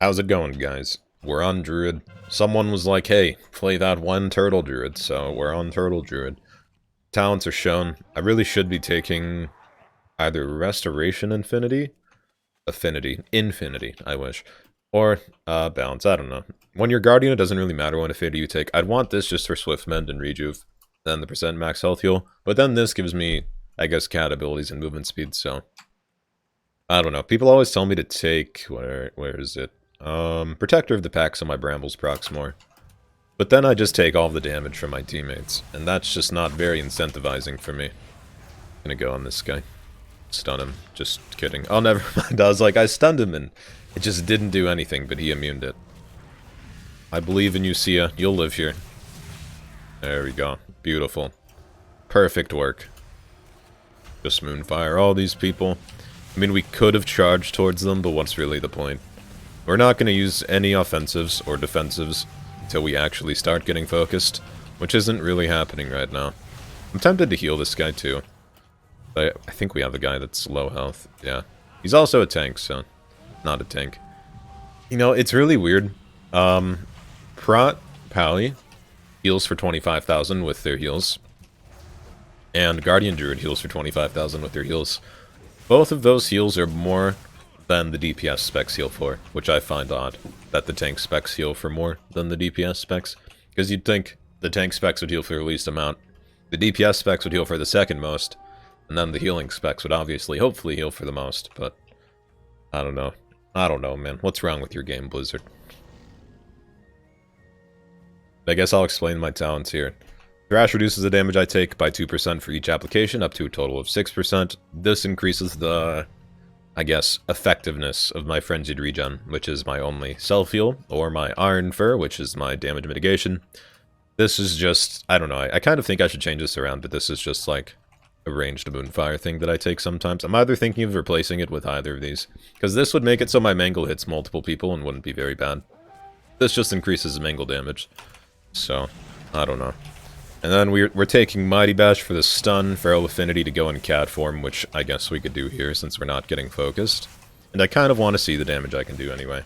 How's it going, guys? We're on Druid. Someone was like, hey, play that one Turtle Druid, so we're on Turtle Druid. Talents are shown. I really should be taking either Restoration Infinity, I wish. Or, Balance, I don't know. When you're Guardian, it doesn't really matter what affinity you take. I'd want this just for Swift Mend and Rejuve, then the percent max health heal. But then this gives me, I guess, cat abilities and movement speed, so... I don't know. People always tell me to take... Where is it? Protector of the Pack so my Brambles procs more. But then I just take all the damage from my teammates, and that's just not very incentivizing for me. Gonna go on this guy. Stun him. Just kidding. Oh, never mind. I was like, I stunned him and it just didn't do anything, but he immuned it. I believe in you, Sia. You'll live here. There we go. Beautiful. Perfect work. Just Moonfire all these people. I mean, we could have charged towards them, but what's really the point? We're not going to use any offensives or defensives until we actually start getting focused, which isn't really happening right now. I'm tempted to heal this guy too. I think we have a guy that's low health. Yeah. He's also a tank, so not a tank. You know, it's really weird. Prot Pally heals for 25,000 with their heals. And Guardian Druid heals for 25,000 with their heals. Both of those heals are more than the DPS specs heal for, which I find odd, that the tank specs heal for more than the DPS specs. Because you'd think the tank specs would heal for the least amount, the DPS specs would heal for the second most, and then the healing specs would obviously, hopefully heal for the most, but I don't know. I don't know, man. What's wrong with your game, Blizzard? I guess I'll explain my talents here. Thrash reduces the damage I take by 2% for each application, up to a total of 6%. This increases the, I guess, effectiveness of my Frenzied Regen, which is my only self-heal, or my Iron Fur, which is my damage mitigation. This is just, I don't know, I kind of think I should change this around, but this is just like a ranged Moonfire thing that I take sometimes. I'm either thinking of replacing it with either of these, because this would make it so my Mangle hits multiple people and wouldn't be very bad. This just increases Mangle damage, so, I don't know. And then we're taking Mighty Bash for the stun, Feral Affinity to go in cat form, which I guess we could do here since we're not getting focused. And I kind of want to see the damage I can do anyway,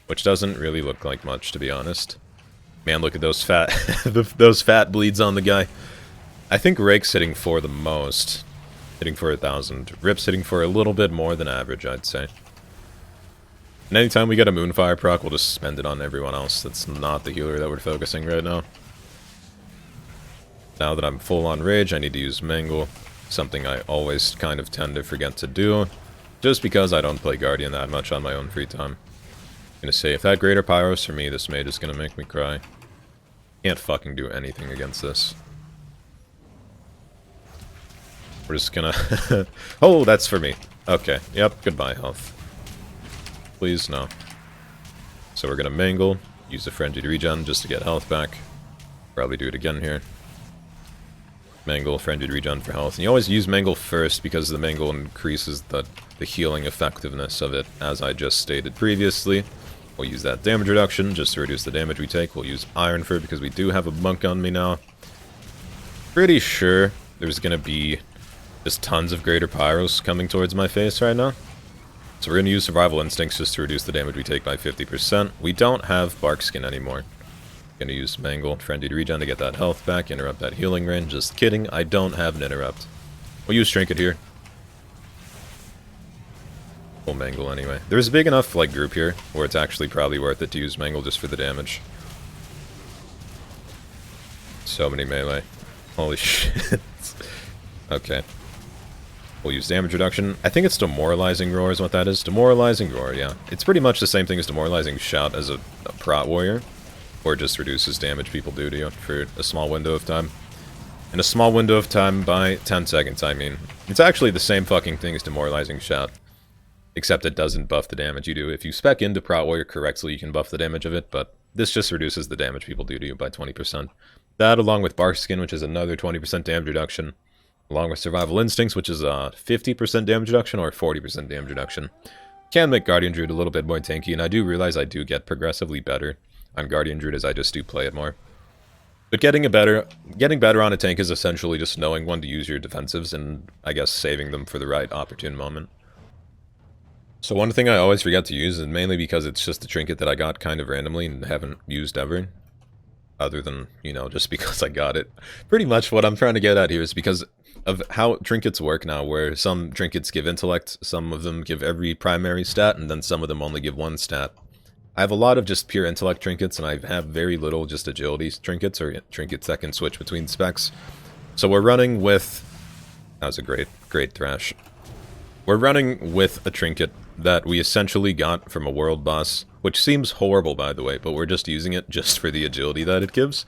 which doesn't really look like much, to be honest. Man, look at those fat those fat bleeds on the guy. I think Rake's hitting for the most, hitting for 1,000. Rip's hitting for a little bit more than average, I'd say. And anytime we get a Moonfire proc, we'll just spend it on everyone else that's not the healer that we're focusing right now. Now that I'm full on rage, I need to use Mangle, something I always kind of tend to forget to do, just because I don't play Guardian that much on my own free time. I'm gonna say, if that Greater Pyros for me, this mage is gonna make me cry. Can't fucking do anything against this. We're just gonna... Oh, that's for me. Okay, yep, goodbye health. Please, no. So we're gonna Mangle, use the Frenzied Regen just to get health back. Probably do it again here. Mangle, Frenzied Regen for health. And you always use Mangle first because the Mangle increases the healing effectiveness of it, as I just stated previously. We'll use that damage reduction just to reduce the damage we take. We'll use Iron Fur because we do have a monk on me now. Pretty sure there's gonna be just tons of Greater Pyros coming towards my face right now. So we're gonna use Survival Instincts just to reduce the damage we take by 50%. We don't have Bark Skin anymore. Gonna use Mangle, Frenzied Regen to get that health back, interrupt that healing range. Just kidding, I don't have an interrupt. We'll use Trinket here. We'll Mangle anyway. There's a big enough like group here where it's actually probably worth it to use Mangle just for the damage. So many melee. Holy shit. Okay. We'll use damage reduction. I think it's Demoralizing Roar is what that is. Demoralizing Roar, yeah. It's pretty much the same thing as Demoralizing Shout as a Prot Warrior. Or it just reduces damage people do to you for a small window of time. And a small window of time by 10 seconds, I mean. It's actually the same fucking thing as Demoralizing Shout. Except it doesn't buff the damage you do. If you spec into Prot Warrior correctly, you can buff the damage of it, but this just reduces the damage people do to you by 20%. That, along with Bark Skin, which is another 20% damage reduction. Along with Survival Instincts, which is a 50% damage reduction or 40% damage reduction. Can make Guardian Druid a little bit more tanky, and I do realize I do get progressively better on Guardian Druid as I just do play it more. But getting better on a tank is essentially just knowing when to use your defensives and, I guess, saving them for the right opportune moment. So one thing I always forget to use, and mainly because it's just a trinket that I got kind of randomly and haven't used ever, other than, you know, just because I got it. Pretty much what I'm trying to get at here is because of how trinkets work now, where some trinkets give intellect, some of them give every primary stat, and then some of them only give one stat. I have a lot of just pure intellect trinkets, and I have very little just agility trinkets, or trinkets that can switch between specs. So we're running with... That was a great thrash. We're running with a trinket that we essentially got from a world boss, which seems horrible, by the way, but we're just using it just for the agility that it gives.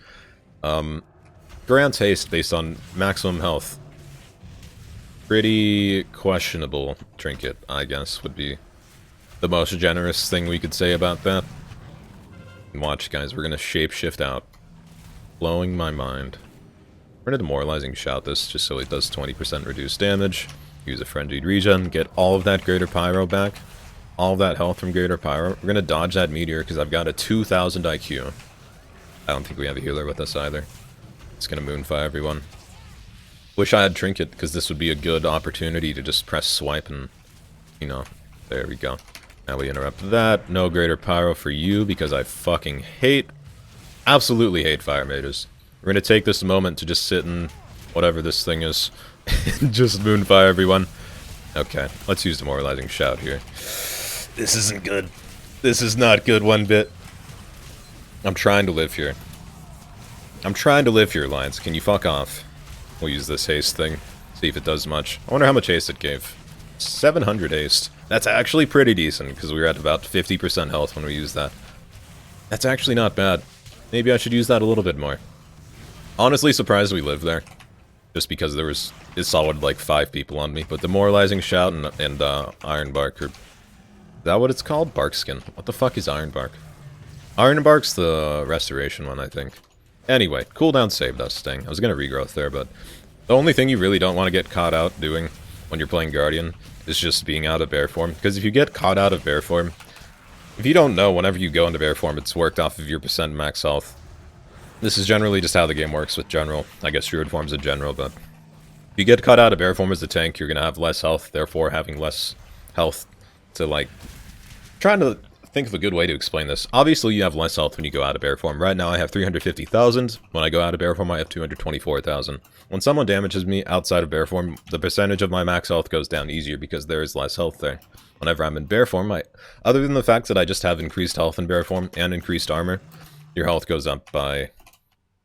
Grants haste based on maximum health. Pretty questionable trinket, I guess, would be the most generous thing we could say about that. Watch, guys, we're gonna shapeshift out. Blowing my mind. We're gonna demoralizing shout this, just so it does 20% reduced damage. Use a frenzied regen, get all of that greater pyro back. All of that health from greater pyro. We're gonna dodge that meteor because I've got a 2000 IQ. I don't think we have a healer with us either. It's gonna moonfire everyone. Wish I had trinket, because this would be a good opportunity to just press swipe and, you know, there we go. Now we interrupt that. No greater pyro for you, because I fucking absolutely hate fire mages. We're gonna take this moment to just sit in whatever this thing is, and just moonfire everyone. Okay, let's use demoralizing shout here. This isn't good. This is not good one bit. I'm trying to live here. I'm trying to live here, Lions. Can you fuck off? We'll use this haste thing. See if it does much. I wonder how much haste it gave. 700 haste. That's actually pretty decent, because we were at about 50% health when we used that. That's actually not bad. Maybe I should use that a little bit more. Honestly surprised we lived there. Just because there was a solid, like, 5 people on me. But demoralizing shout and iron bark are... Is that what it's called? Barkskin. What the fuck is iron bark? Iron bark's the restoration one, I think. Anyway, cooldown saved us, dang. I was gonna regrowth there, but... The only thing you really don't want to get caught out doing when you're playing Guardian is just being out of bear form. Because if you get caught out of bear form... If you don't know, whenever you go into bear form, it's worked off of your percent max health. This is generally just how the game works with general. I guess Druid forms in general, but... If you get caught out of bear form as a tank, you're gonna have less health, therefore having less health to, like... Trying to think of a good way to explain this. Obviously, you have less health when you go out of bear form. Right now, I have 350,000. When I go out of bear form, I have 224,000. When someone damages me outside of bear form, the percentage of my max health goes down easier because there is less health there. Whenever I'm in bear form, other than the fact that I just have increased health in bear form and increased armor, your health goes up by,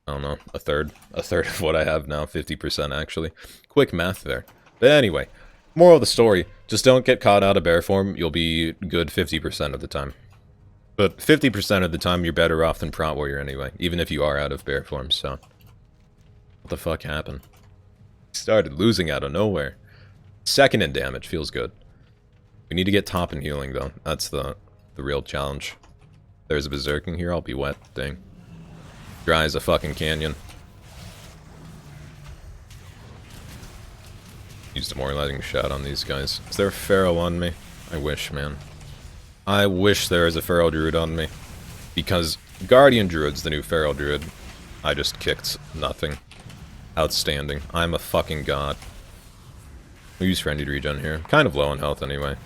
I don't know, a third of what I have now, 50% actually. Quick math there. But anyway, moral of the story, just don't get caught out of bear form, you'll be good 50% of the time. But 50% of the time, you're better off than Prot Warrior anyway, even if you are out of bear form, so... What the fuck happened? Started losing out of nowhere. Second in damage, feels good. We need to get top in healing, though. That's the real challenge. There's a berserking here, I'll be wet, dang. Dry as a fucking canyon. Use demoralizing shot on these guys. Is there a Pharaoh on me? I wish, man. I wish there is a Pharaoh Druid on me. Because Guardian Druid's the new Pharaoh Druid. I just kicked nothing. Outstanding. I'm a fucking god. We use Frenzied Regen here. Kind of low on health anyway.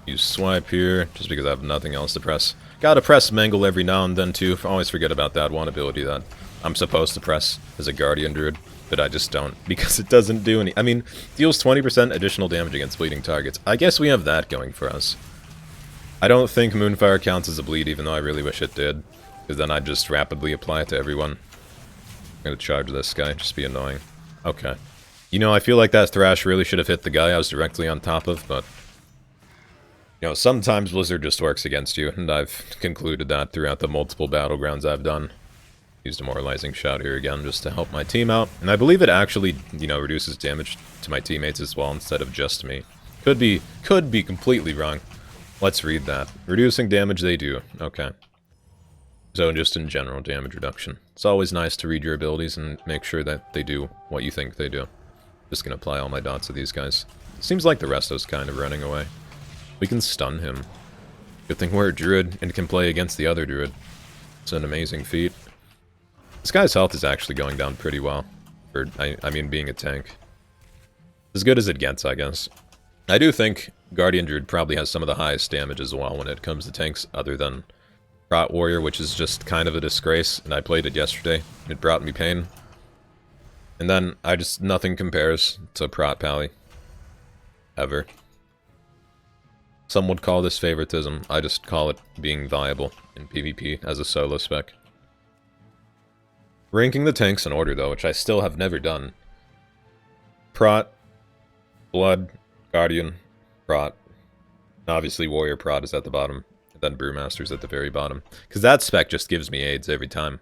Use Swipe here, just because I have nothing else to press. Gotta press Mangle every now and then too. Always forget about that one ability that I'm supposed to press as a Guardian Druid. But I just don't, because it doesn't do any... I mean, deals 20% additional damage against bleeding targets. I guess we have that going for us. I don't think Moonfire counts as a bleed, even though I really wish it did. Because then I'd just rapidly apply it to everyone. I'm gonna charge this guy, just be annoying. Okay. You know, I feel like that Thrash really should have hit the guy I was directly on top of, but... You know, sometimes Blizzard just works against you, and I've concluded that throughout the multiple battlegrounds I've done. Use demoralizing shout here again, just to help my team out. And I believe it actually, you know, reduces damage to my teammates as well, instead of just me. Could be completely wrong. Let's read that. Reducing damage they do. Okay. So just in general, damage reduction. It's always nice to read your abilities and make sure that they do what you think they do. Just gonna apply all my dots to these guys. Seems like the Resto's kind of running away. We can stun him. Good thing we're a Druid and can play against the other Druid. It's an amazing feat. This guy's health is actually going down pretty well. I mean, being a tank. As good as it gets, I guess. I do think Guardian Druid probably has some of the highest damage as well when it comes to tanks, other than Prot Warrior, which is just kind of a disgrace, and I played it yesterday. It brought me pain. And then, nothing compares to Prot Pally. Ever. Some would call this favoritism, I just call it being viable in PvP as a solo spec. Ranking the tanks in order though, which I still have never done. Prot, Blood, Guardian, Prot. Obviously Warrior Prot is at the bottom, and then Brewmaster's at the very bottom. Because that spec just gives me AIDS every time.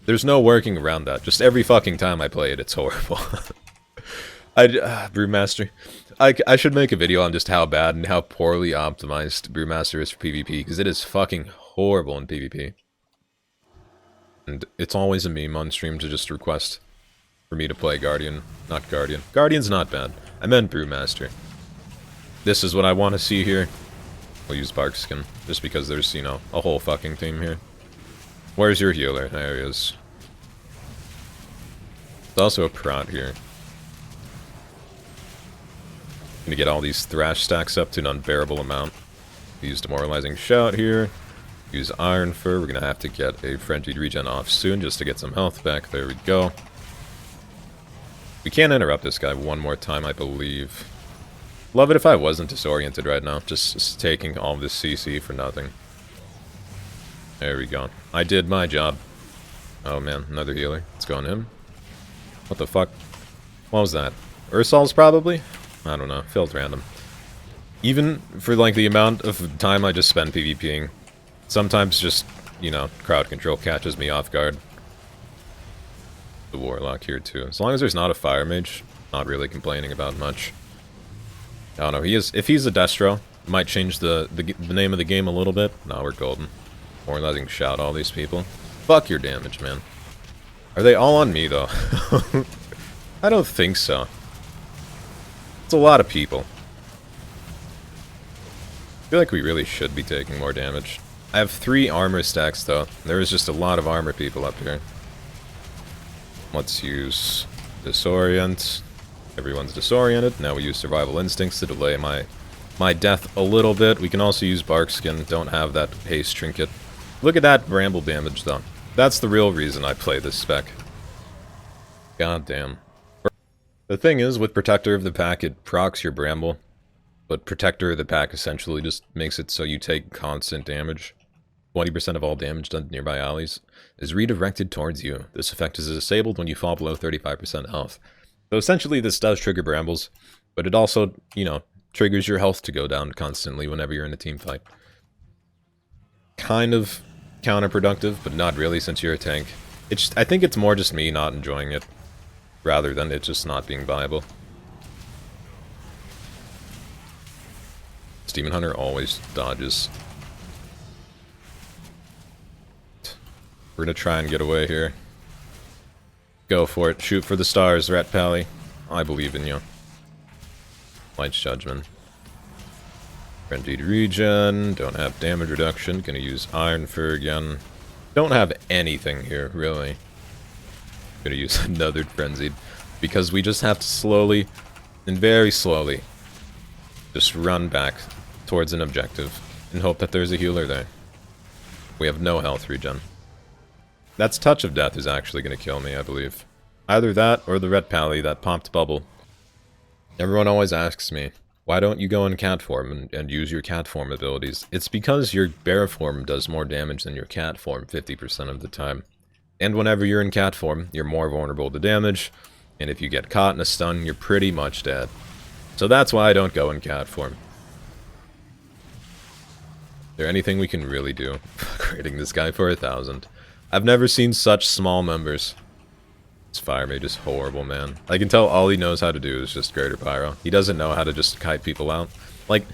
There's no working around that. Just every fucking time I play it, it's horrible. Brewmaster. I should make a video on just how bad and how poorly optimized Brewmaster is for PvP, because it is fucking horrible in PvP. And it's always a meme on stream to just request for me to play Guardian, not Guardian. Guardian's not bad. I meant Brewmaster. This is what I want to see here. We'll use Barkskin, just because there's, you know, a whole fucking team here. Where's your healer? There he is. There's also a Prot here. Gonna get all these Thrash stacks up to an unbearable amount. Use Demoralizing Shout here. Use Iron Fur. We're gonna have to get a Frenzied Regen off soon just to get some health back. There we go. We can't interrupt this guy one more time, I believe. Love it if I wasn't disoriented right now. Just taking all this CC for nothing. There we go. I did my job. Oh man, another healer. Let's go on him. What the fuck? What was that? Ursol's probably? I don't know. Felt random. Even for like the amount of time I just spend PvPing, sometimes just, you know, crowd control catches me off guard. The Warlock here too. As long as there's not a Fire Mage, not really complaining about much. I don't know. If he's a Destro, it might change the name of the game a little bit. No, we're golden. Demoralizing Shout all these people. Fuck your damage, man. Are they all on me though? I don't think so. It's a lot of people. I feel like we really should be taking more damage. I have 3 armor stacks though. There is just a lot of armor people up here. Let's use Disorient. Everyone's disoriented. Now we use Survival Instincts to delay my death a little bit. We can also use Barkskin. Don't have that haste trinket. Look at that bramble damage though. That's the real reason I play this spec. God damn. The thing is, with Protector of the Pack, it procs your bramble. But Protector of the Pack essentially just makes it so you take constant damage. 20% of all damage done to nearby allies is redirected towards you. This effect is disabled when you fall below 35% health. So essentially this does trigger brambles, but it also, you know, triggers your health to go down constantly whenever you're in a team fight. Kind of counterproductive, but not really since you're a tank. I think it's more just me not enjoying it, rather than it just not being viable. Demon Hunter always dodges. We're gonna try and get away here. Go for it. Shoot for the stars, Rat Pally. I believe in you. Light's Judgment. Frenzied Regen. Don't have damage reduction. Gonna use Iron Fur again. Don't have anything here, really. Gonna use another Frenzied. Because we just have to slowly, and very slowly, just run back towards an objective and hope that there's a healer there. We have no health regen. That's Touch of Death is actually going to kill me, I believe. Either that or the Red Pally, that popped bubble. Everyone always asks me, why don't you go in cat form and use your cat form abilities? It's because your bear form does more damage than your cat form 50% of the time. And whenever you're in cat form, you're more vulnerable to damage, and if you get caught in a stun, you're pretty much dead. So that's why I don't go in cat form. Is there anything we can really do? Upgrading this guy for 1,000. I've never seen such small numbers. This Fire Mage is horrible, man. I can tell all he knows how to do is just Greater Pyro. He doesn't know how to just kite people out. Like,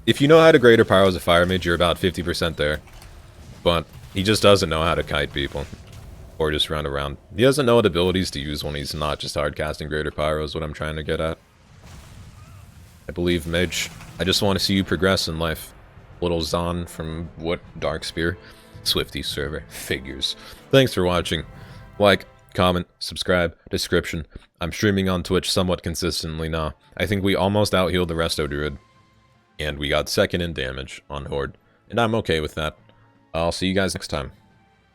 if you know how to Greater Pyro as a Fire Mage, you're about 50% there. But he just doesn't know how to kite people. Or just run around. He doesn't know what abilities to use when he's not just hardcasting Greater Pyro is what I'm trying to get at. I believe, Mage. I just want to see you progress in life. Little Zon from what? Darkspear? Swifty server. Figures. Thanks for watching. Like, comment, subscribe, description. I'm streaming on Twitch somewhat consistently now. I think we almost out-healed the resto Druid. and we got second in damage on Horde, and I'm okay with that. I'll see you guys next time.